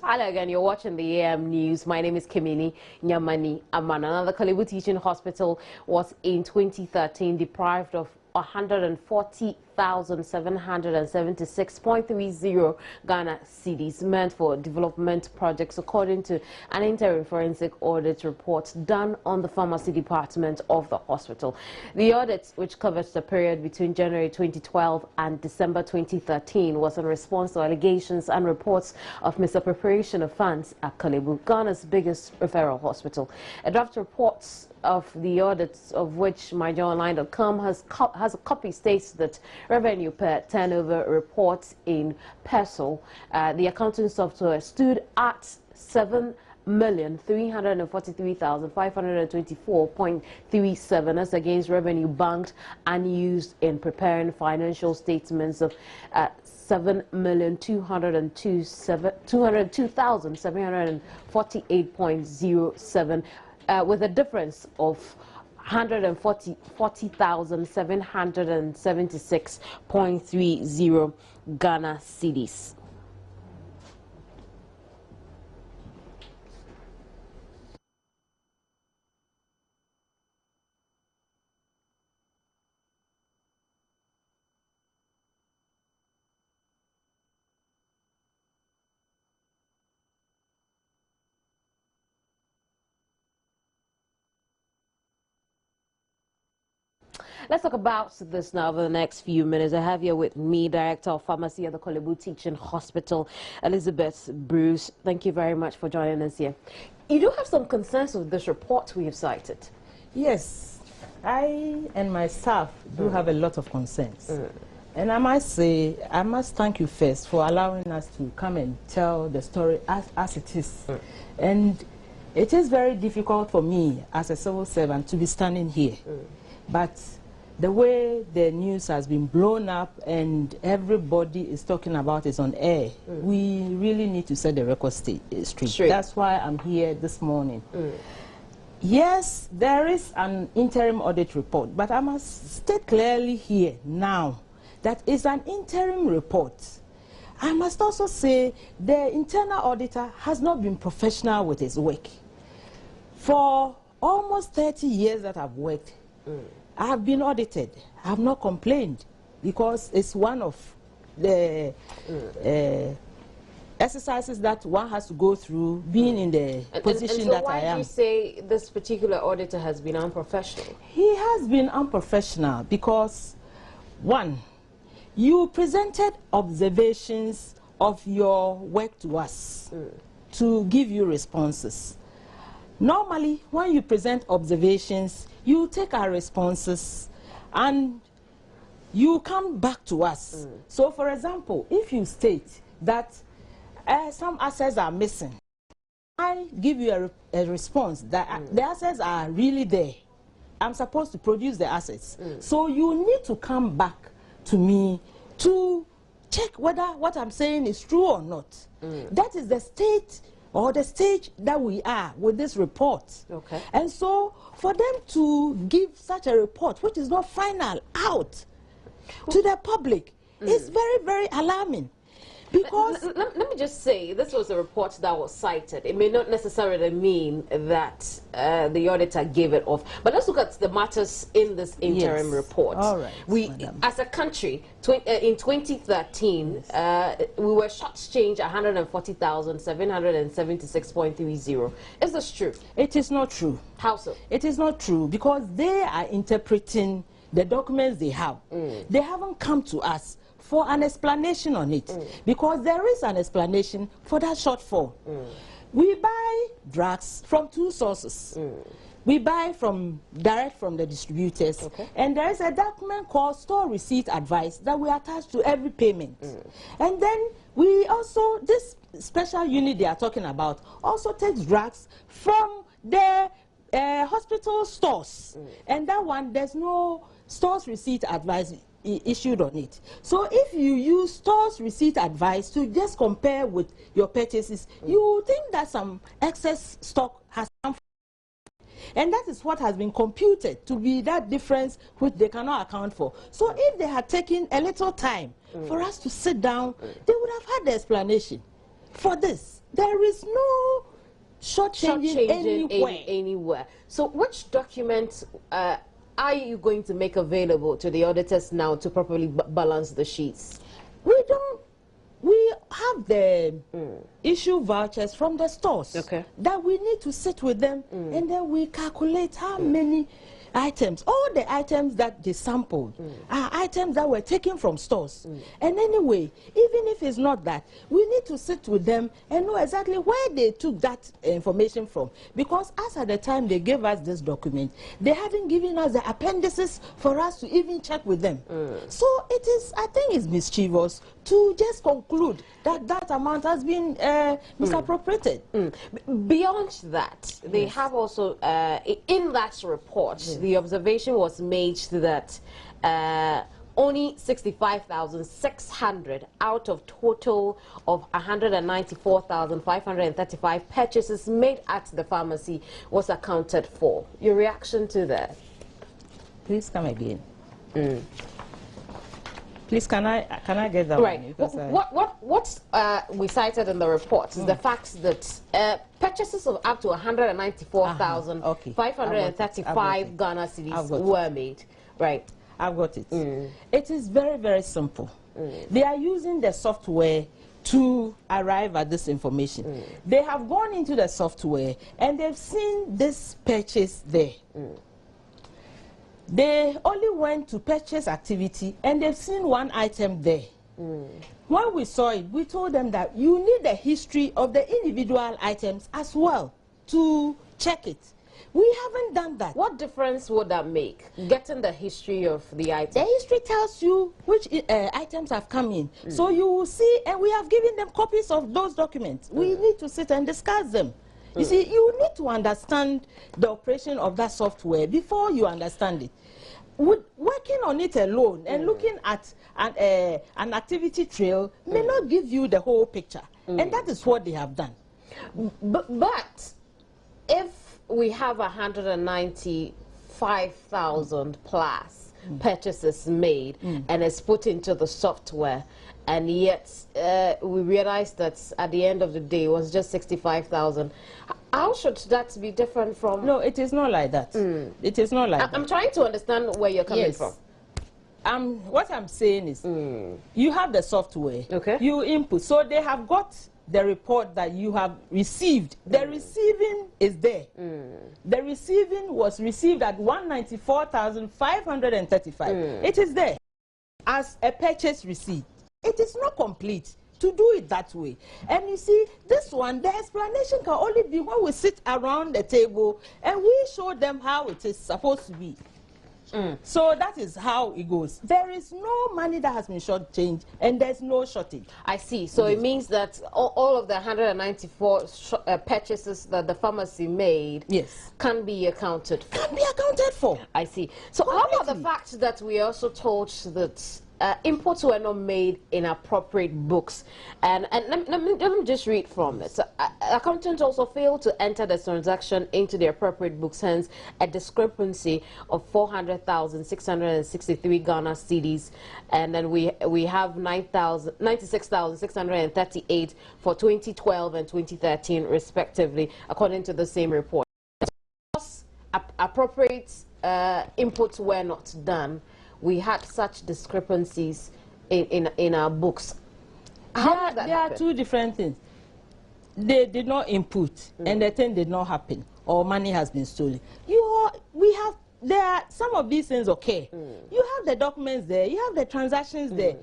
Hello again, you're watching the AM News. My name is Kimini Nyamani Amana. Another Kolebu Teaching Hospital was in 2013 deprived of 140,776.30 Ghana cedis meant for development projects, according to an interim forensic audit report done on the pharmacy department of the hospital. The audit, which covers the period between January 2012 and December 2013, was in response to allegations and reports of misappropriation of funds at Kolebu, Ghana's biggest referral hospital. A draft report of the audits, of which myjoyonline.com has a copy, states that revenue per turnover reports in peso, the accounting software stood at 7,343,524.37 as against revenue banked and used in preparing financial statements of 7,202,748.07, with a difference of 140,776.30 Ghana cedis. Let's talk about this now over the next few minutes. I have here with me Director of Pharmacy at the Kolebu Teaching Hospital, Elizabeth Bruce. Thank you very much for joining us here. You do have some concerns with this report we have cited. Yes, I and my staff do have a lot of concerns. And I must say, I must thank you first for allowing us to come and tell the story as it is. And it is very difficult for me as a civil servant to be standing here. But the way the news has been blown up and everybody is talking about it on air, we really need to set the record straight. That's why I'm here this morning. Yes, there is an interim audit report, but I must state clearly here now that it's an interim report. I must also say the internal auditor has not been professional with his work. For almost 30 years that I've worked, I have been audited. I have not complained because it's one of the exercises that one has to go through being in the position that I am. Why do you say this particular auditor has been unprofessional? He has been unprofessional because, one, you presented observations of your work to us to give you responses. Normally, when you present observations, you take our responses and you come back to us. So, for example, if you state that some assets are missing, I give you a response that the assets are really there. I'm supposed to produce the assets. So you need to come back to me to check whether what I'm saying is true or not. That is the state or the stage that we are with this report. Okay. And so for them to give such a report, which is not final, out to the public, is very, very alarming. Because let me just say, this was a report that was cited. It may not necessarily mean that the auditor gave it off. But let's look at the matters in this interim report. All right, we, as a country, in 2013, we were shortchanged 140,776.30. Is this true? It is not true. How so? It is not true because they are interpreting the documents they have. They haven't come to us for an explanation on it, because there is an explanation for that shortfall. We buy drugs from two sources. We buy direct from the distributors, and there is a document called store receipt advice that we attach to every payment. And then we also, this special unit they are talking about, also takes drugs from the hospital stores, and that one, there's no stores receipt advice issued on it. So if you use stores receipt advice to just compare with your purchases, you think that some excess stock has come from. And that is what has been computed to be that difference which they cannot account for. So if they had taken a little time for us to sit down, they would have had the explanation for this. there is no shortchanging anywhere. So which documents are you going to make available to the auditors now to properly balance the sheets? We have the issue vouchers from the stores that we need to sit with them and then we calculate how many items, all the items that they sampled are items that were taken from stores. And anyway, even if it's not that, we need to sit with them and know exactly where they took that information from. Because as at the time they gave us this document, they hadn't given us the appendices for us to even check with them. So it is, I think it's mischievous to just conclude that that amount has been misappropriated. Beyond that, they have also, in that report, the observation was made that only 65,600 out of total of 194,535 purchases made at the pharmacy was accounted for. Your reaction to that? Please come again. Please, can I get that right. one? What we cited in the report is the fact that purchases of up to 194,535 Ghana cedis were made. Right. I've got it. It is very, very simple. They are using the software to arrive at this information. They have gone into the software and they've seen this purchase there. They only went to purchase activity and they've seen one item there. When we saw it, we told them that you need the history of the individual items as well to check it. We haven't done that. What difference would that make, getting the history of the item? The history tells you which items have come in. So you will see, and we have given them copies of those documents. We need to sit and discuss them. You see, you need to understand the operation of that software before you understand it. Working on it alone and looking at an activity trail may not give you the whole picture. And that is what they have done. But if we have 195,000 plus purchases made and it's put into the software, and yet we realized that at the end of the day it was just 65,000. How should that be different from? No, it is not like that. It is not like that. I'm trying to understand where you're coming from. What I'm saying is, you have the software, you input, so they have got the report that you have received. The receiving is there. The receiving was received at 194,535. It is there as a purchase receipt. It is not complete to do it that way. And you see, this one, the explanation can only be when we sit around the table and we show them how it is supposed to be. So that is how it goes. There is no money that has been shortchanged and there's no shortage. I see. So it means that all of the 194 purchases that the pharmacy made can be accounted for. Can be accounted for. I see. So how about the fact that we also told that imports were not made in appropriate books, and let me just read from it. So, accountants also failed to enter the transaction into the appropriate books, hence a discrepancy of 400,663 Ghana cedis, and then we have 96,638 for 2012 and 2013 respectively, according to the same report. Because appropriate inputs were not done, we had such discrepancies in our books. How did that there are two different things. They did not input, and the thing did not happen, or money has been stolen. There are some of these things occur. You have the documents there, you have the transactions there.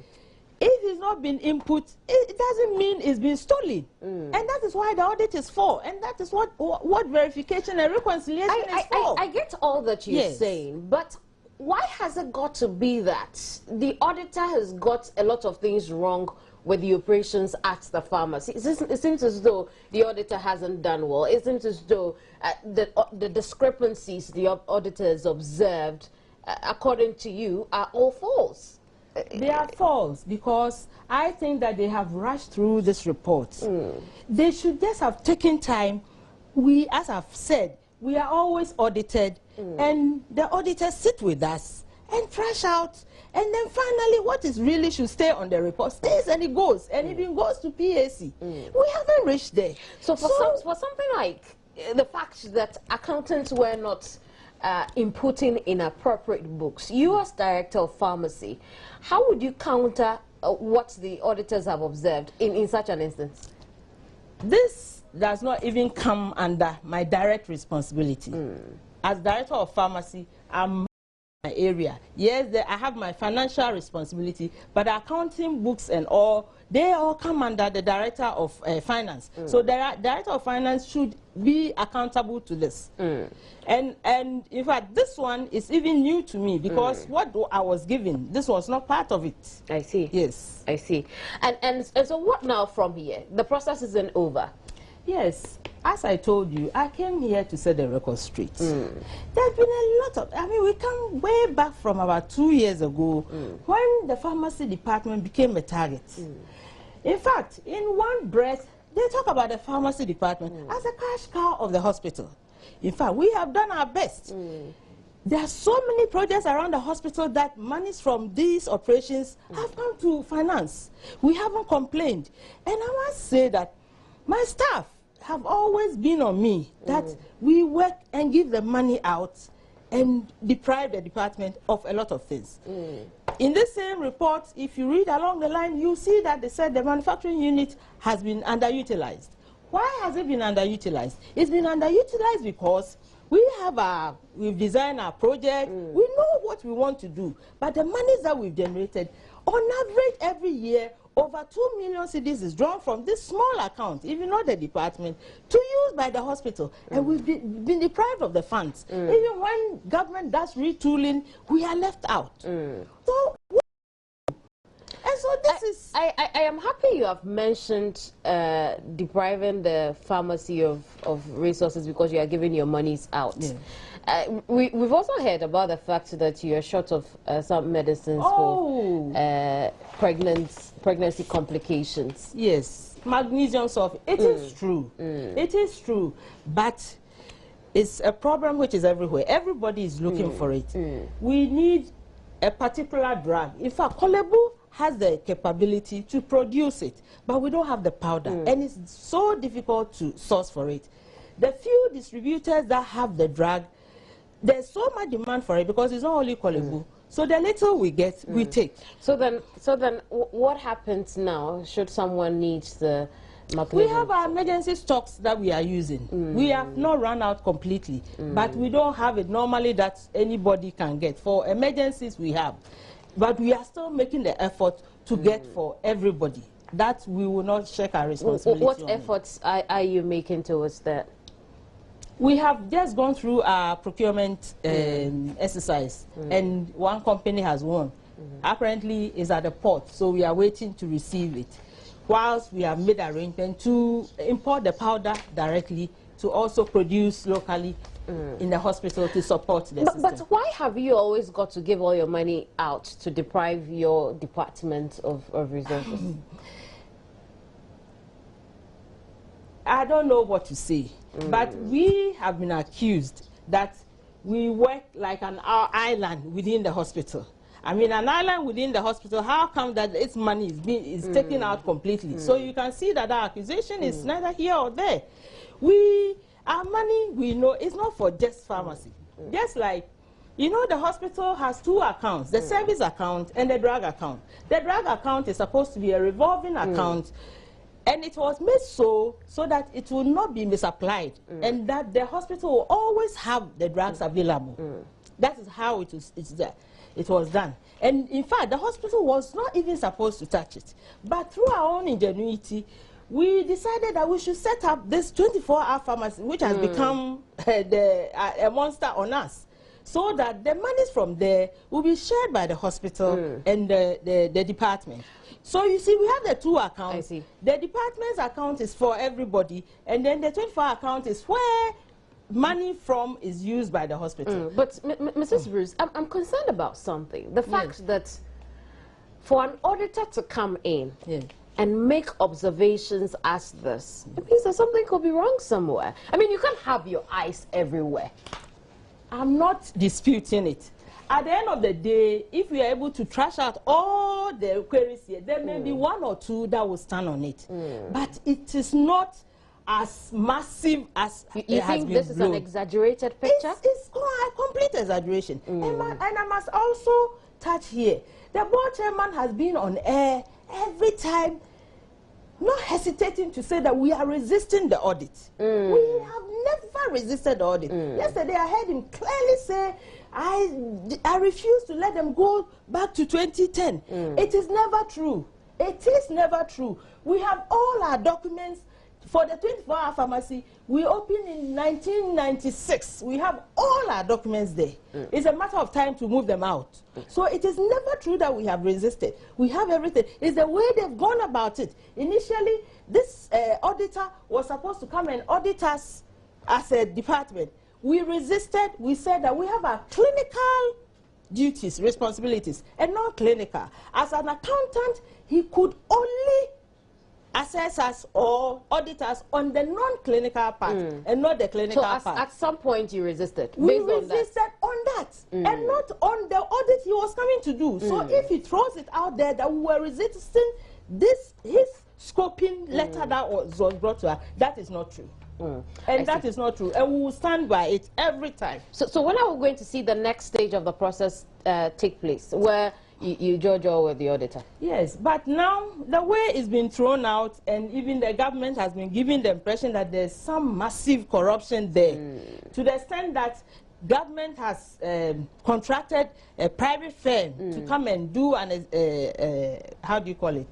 If it's not been input, it doesn't mean it's been stolen. And that is why the audit is for, and that is what verification and reconciliation is for. I get all that you're saying, but why has it got to be that the auditor has got a lot of things wrong with the operations at the pharmacy? It seems as though the auditor hasn't done well. It seems as though the discrepancies the auditor has observed, according to you, are all false. They are false because I think that they have rushed through this report. They should just have taken time. As I've said, we are always audited, and the auditors sit with us and trash out. And then finally, what is really should stay on the report stays, and it goes, and even goes to PAC. We haven't reached there. So for something like the fact that accountants were not inputting in appropriate books, you as director of pharmacy, how would you counter what the auditors have observed in such an instance? This does not even come under my direct responsibility. As director of pharmacy, I'm my area. Yes, I have my financial responsibility, but accounting, books and all, they all come under the director of finance. So the director of finance should be accountable to this. And in fact, this one is even new to me because what I was given, this was not part of it. I see. Yes. I see. And so what now from here? The process isn't over. Yes, as I told you, I came here to set the record straight. There's been a lot of, I mean, we come way back from about 2 years ago when the pharmacy department became a target. In fact, in one breath, they talk about the pharmacy department as a cash cow of the hospital. In fact, we have done our best. There are so many projects around the hospital that monies from these operations have come to finance. We haven't complained. And I must say that my staff have always been on me that we work and give the money out and deprive the department of a lot of things. In this same report, if you read along the line, you see that they said the manufacturing unit has been underutilized. Why has it been underutilized? It's been underutilized because we've designed our project, we know what we want to do, but the monies that we've generated, on average every year, over 2 million cedis is drawn from this small account, even not the department, to use by the hospital. And we've been deprived of the funds. Even when government does retooling, we are left out. So, and so this is... I am happy you have mentioned depriving the pharmacy of resources because you are giving your monies out. We've also heard about the fact that you are short of some medicines for pregnancy complications. Yes, magnesium sulfate. It is true. It is true. But it's a problem which is everywhere. Everybody is looking for it. We need a particular drug. In fact, Kolebu has the capability to produce it, but we don't have the powder. And it's so difficult to source for it. The few distributors that have the drug, there's so much demand for it because it's not only Kolebu. So the little we get, we take. So then, what happens now? Should someone need the magnesium? We have our emergency stocks that we are using. We have not run out completely, but we don't have it normally that anybody can get. For emergencies, we have, but we are still making the effort to get for everybody. That we will not check our responsibility. What efforts are you making towards that? We have just gone through our procurement exercise, and one company has won. Apparently, it's at the port, so we are waiting to receive it. Whilst we have made arrangement to import the powder directly to also produce locally in the hospital to support the system. But why have you always got to give all your money out to deprive your department of resources? I don't know what to say, but we have been accused that we work like an island within the hospital. I mean, an island within the hospital, how come that its money is taken out completely? So you can see that our accusation is neither here or there. Our money, we know, is not for just pharmacy. Just like, you know, the hospital has two accounts, the service account and the drug account. The drug account is supposed to be a revolving account, and it was made so that it will not be misapplied, and that the hospital will always have the drugs available. That is how it was done. And in fact, the hospital was not even supposed to touch it. But through our own ingenuity, we decided that we should set up this 24-hour pharmacy, which has become a monster on us, so that the monies from there will be shared by the hospital and the department. So you see, we have the two accounts. The department's account is for everybody, and then the 24-hour account is where money from is used by the hospital. But Mrs. Bruce, I'm concerned about something. The fact that for an auditor to come in and make observations as this, it means that something could be wrong somewhere. I mean, you can't have your eyes everywhere. I'm not disputing it. at the end of the day, if we are able to trash out all the queries here, there may be one or two that will stand on it. But it is not as massive as you think this is an exaggerated picture? It's a complete exaggeration. And I must also touch here. The board chairman has been on air every time, not hesitating to say that we are resisting the audit. We have never resisted the audit. Yesterday I heard him clearly say, I refuse to let them go back to 2010. It is never true. It is never true. We have all our documents. For the 24-hour pharmacy, we opened in 1996. We have all our documents there. It's a matter of time to move them out. So it is never true that we have resisted. We have everything. It's the way they've gone about it. Initially, this auditor was supposed to come and audit us as a department. We resisted. We said that we have our clinical duties, responsibilities, and non-clinical. As an accountant, he could only assess us or audit us on the non-clinical part and not the clinical part. So at some point you resisted? We resisted on that and not on the audit he was coming to do. So if he throws it out there that we were resisting his scoping letter that was brought to us, that is not true. And that is not true. And we will stand by it every time. So when are we going to see the next stage of the process take place, where you judge all with the auditor? Yes, but now the way it's been thrown out, and even the government has been giving the impression that there's some massive corruption there, to the extent that government has contracted a private firm to come and do an, how do you call it,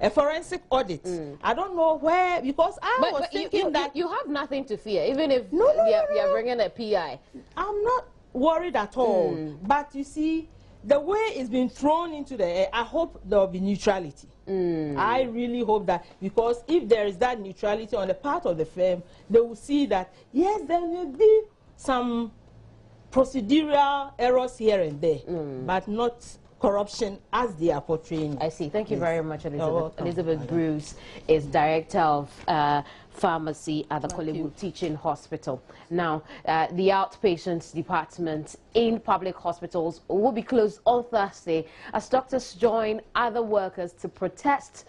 a forensic audit. I don't know where, because I was thinking that you have nothing to fear, even if no, they are bringing a PI. I'm not worried at all. But you see, the way it's been thrown into the air, I hope there will be neutrality. I really hope that, because if there is that neutrality on the part of the firm, they will see that, yes, there will be some procedural errors here and there, but not corruption as they are portraying. I see. Thank you very much, Elizabeth. Elizabeth Bruce is Director of Pharmacy at the Kolebu Teaching Hospital. Now, the outpatients department in public hospitals will be closed on Thursday as doctors join other workers to protest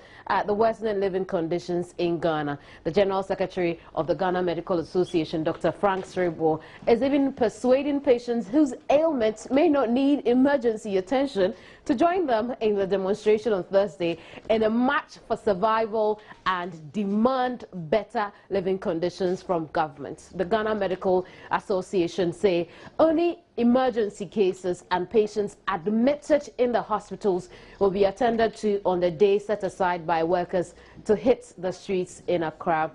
the worsening living conditions in Ghana. The General Secretary of the Ghana Medical Association, Dr. Frank Sribo, is even persuading patients whose ailments may not need emergency attention to join them in the demonstration on Thursday in a march for survival and demand better living conditions from government. The Ghana Medical Association say only emergency cases and patients admitted in the hospitals will be attended to on the day set aside by workers to hit the streets in Accra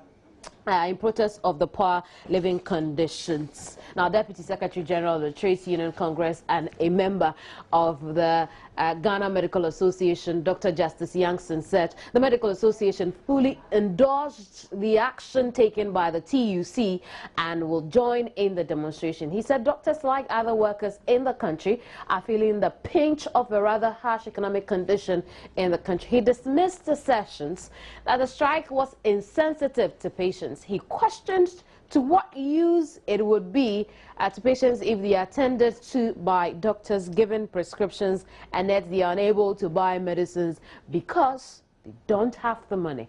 in protest of the poor living conditions. Now, Deputy Secretary General of the Trades Union Congress and a member of the Ghana Medical Association, Dr. Justice Youngson, said the Medical Association fully endorsed the action taken by the TUC and will join in the demonstration. He said doctors, like other workers in the country, are feeling the pinch of a rather harsh economic condition in the country. He dismissed assertions that the strike was insensitive to patients. He questioned to what use it would be to patients if they are attended to by doctors given prescriptions and yet they are unable to buy medicines because they don't have the money.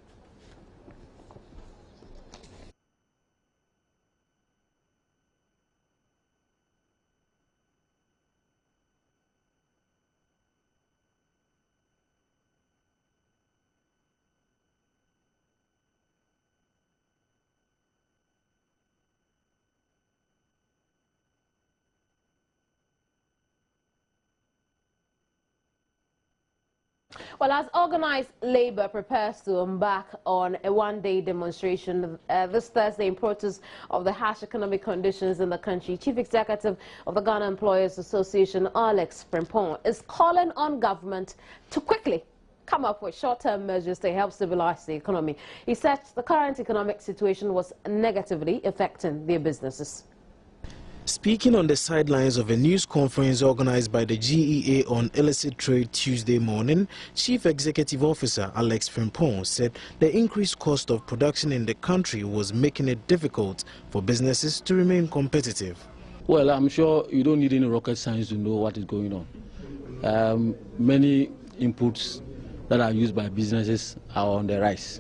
Well, as organized labor prepares to embark on a one-day demonstration this Thursday in protest of the harsh economic conditions in the country, Chief Executive of the Ghana Employers Association, Alex Frimpong, is calling on government to quickly come up with short-term measures to help stabilize the economy. He said the current economic situation was negatively affecting their businesses. Speaking on the sidelines of a news conference organized by the GEA on illicit trade Tuesday morning, Chief Executive Officer Alex Frimpong said the increased cost of production in the country was making it difficult for businesses to remain competitive. Well, I'm sure you don't need any rocket science to know what is going on. Many inputs that are used by businesses are on the rise.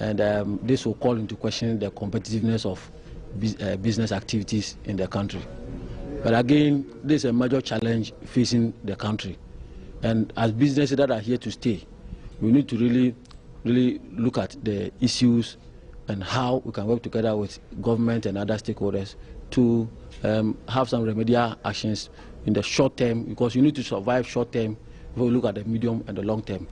And this will call into question the competitiveness of business activities in the country. But again, this is a major challenge facing the country. And as businesses that are here to stay, we need to really look at the issues and how we can work together with government and other stakeholders to have some remedial actions in the short term, because you need to survive short term before we look at the medium and the long term.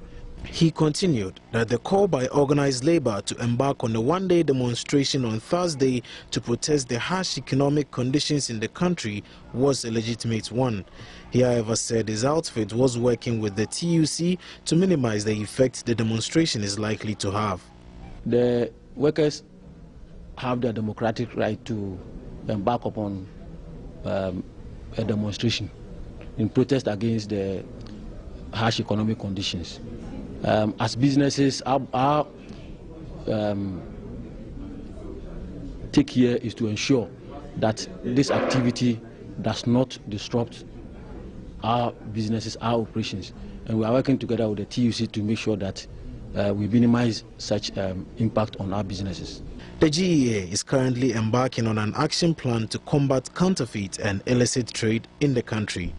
He continued that the call by organized labor to embark on a one-day demonstration on Thursday to protest the harsh economic conditions in the country was a legitimate one. He, however, said his outfit was working with the TUC to minimize the effect the demonstration is likely to have. The workers have the democratic right to embark upon a demonstration in protest against the harsh economic conditions. As businesses, our take here is to ensure that this activity does not disrupt our businesses, our operations, and we are working together with the TUC to make sure that we minimize such impact on our businesses. The GEA is currently embarking on an action plan to combat counterfeit and illicit trade in the country.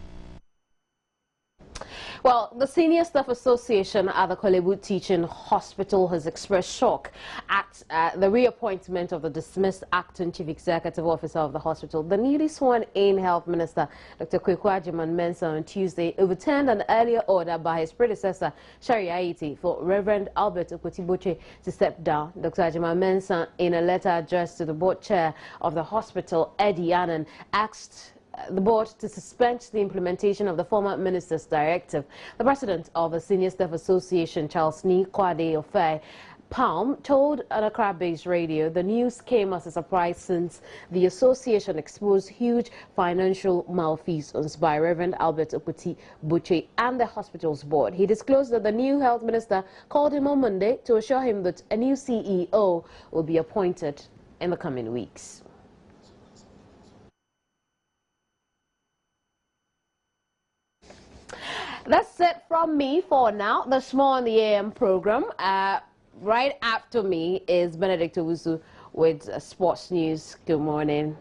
Well, the Senior Staff Association at the Kolebu Teaching Hospital has expressed shock at the reappointment of the dismissed acting Chief Executive Officer of the hospital. The newly sworn-in Health Minister, Dr. Kwaku Agyeman-Mensah, on Tuesday overturned an earlier order by his predecessor, Shari Aiti, for Reverend Albert Okoti-Botwe to step down. Dr. Agyeman-Mensah, in a letter addressed to the board chair of the hospital, Eddie Annan, asked the board to suspend the implementation of the former minister's directive. The president of the Senior Staff Association, Charles Ni Kwade Ofei Palm, told an Accra-based radio the news came as a surprise since the association exposed huge financial malfeasance by Reverend Albert Okoti-Botwe and the hospital's board. He disclosed that the new health minister called him on Monday to assure him that a new CEO will be appointed in the coming weeks. That's it from me for now. The Small on the AM program. Right after me is Benedict Owusu with sports news. Good morning.